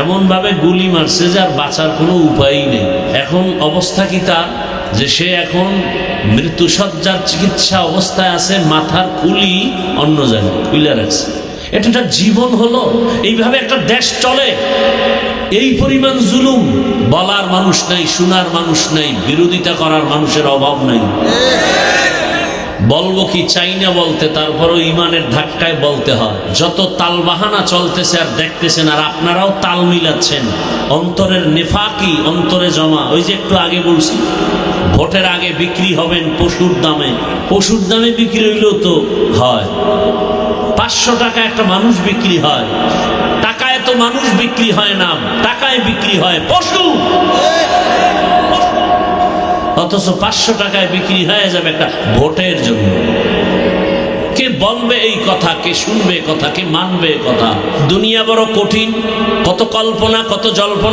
এমন ভাবে গুলি মারছে যে আর বাঁচার কোনো উপায়ই নেই। এখন অবস্থা কি তার, যে সে এখন মৃত্যুসজ্জার চিকিৎসা অবস্থায় আছে, মাথার খুলি অন্য জায়গায় খুলে রাখছে। এটা একটা জীবন হলো? এইভাবে একটা দেশ চলে? এই পরিমাণ জুলুম, বলার মানুষ নাই, শোনার মানুষ নাই, বিরোধিতা করার মানুষের অভাব নাই। বলবো কি চাই না বলতে, তারপরও ইমানের ধাক্কায় বলতে হয়। যত তালবাহানা চলতেছে আর দেখতেছেন, আর আপনারাও তাল মিলাচ্ছেন, অন্তরের নেফাকি অন্তরে জমা। ওই যে একটু আগে বলছি, ভোটের আগে বিক্রি হবেন পশুর দামে। পশুর দামে বিক্রি হইলেও তো হয়, 500 টাকা একটা মানুষ বিক্রি হয়। টাকায় তো মানুষ বিক্রি হয় না, টাকায় বিক্রি হয় পশু। অথচ 500 টাকায় বিক্রি হয়ে যাবে একটা ভোটের জন্য। কে বলবে এই কথা, কে শুনবে কথা, কে মানবে কথা? দুনিয়া বড় কঠিন, কত কল্পনা, কত জল্পনা।